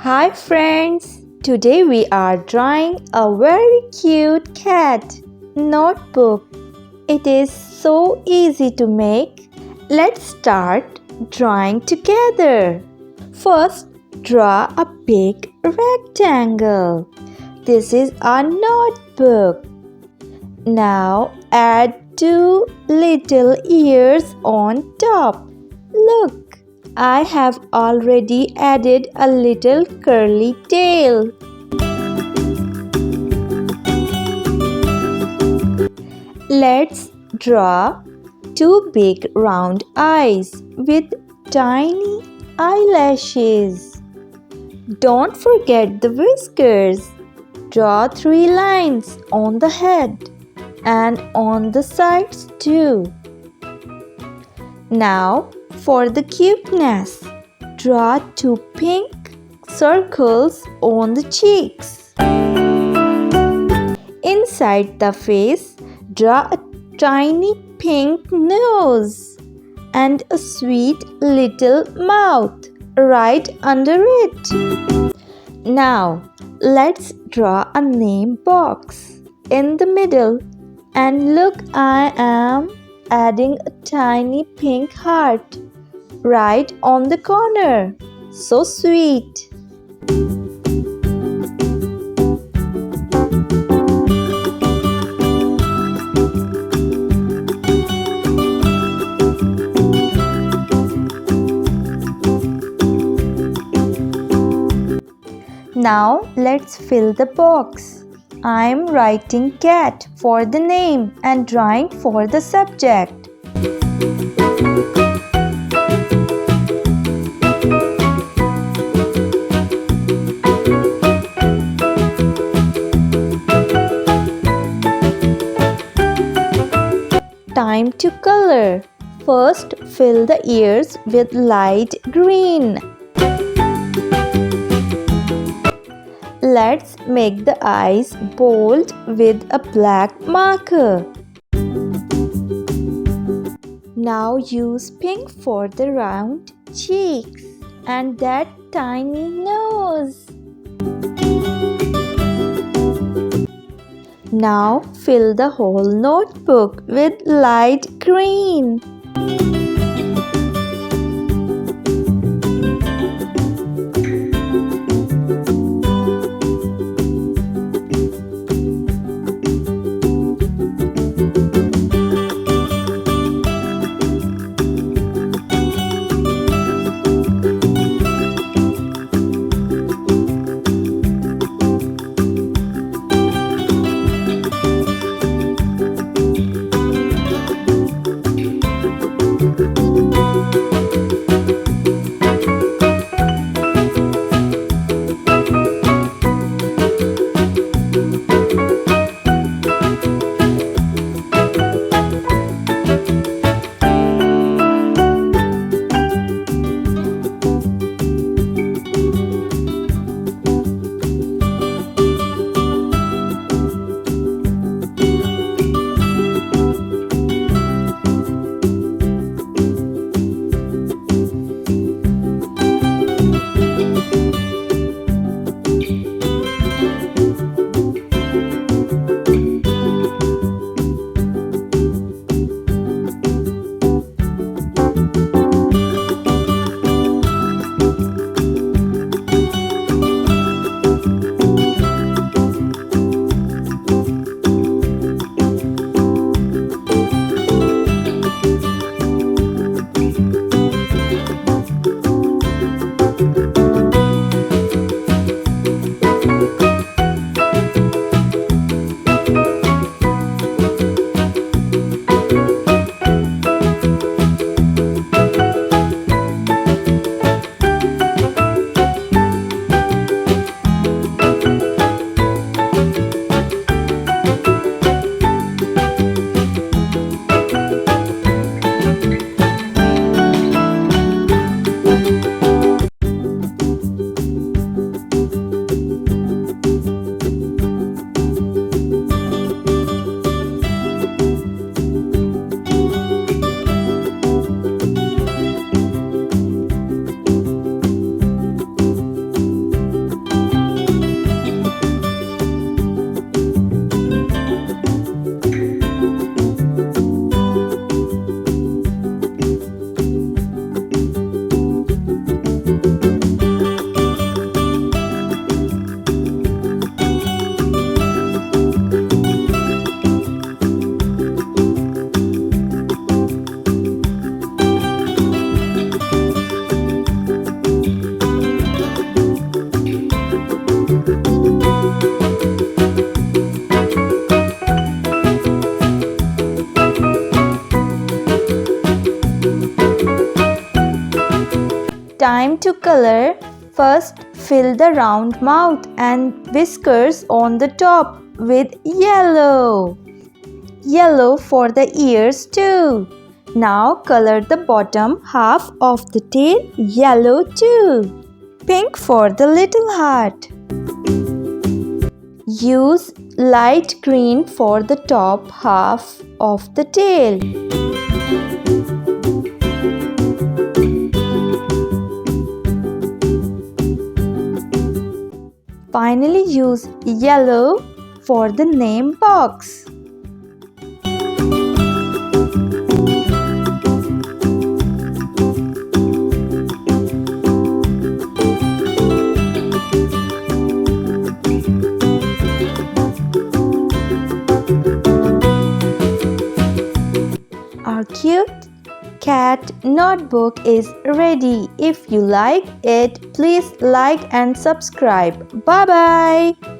Hi friends! Today we are drawing a very cute cat notebook. It is so easy to make. Let's start drawing together. First, draw a big rectangle. This is our notebook. Now add two little ears on top. Look! I have already added a little curly tail. Let's draw two big round eyes with tiny eyelashes. Don't forget the whiskers. Draw three lines on the head and on the sides too. Now for the cuteness, draw two pink circles on the cheeks. Inside the face, draw a tiny pink nose and a sweet little mouth right under it. Now, let's draw a name box in the middle. And look, I am adding a tiny pink heart right on the corner. So sweet. Now let's fill the box. I am writing cat for the name and drawing for the subject. Time to color. First, fill the ears with light green. Let's make the eyes bold with a black marker. Now use pink for the round cheeks and that tiny nose. Now fill the whole notebook with light green. to color, first fill the round mouth and whiskers on the top with yellow. Yellow for the ears too. Now color the bottom half of the tail yellow too. Pink for the little heart. Use light green for the top half of the tail. Finally, use yellow for the name box. Our cute cat notebook is ready. If you like it, please like and subscribe. Bye bye.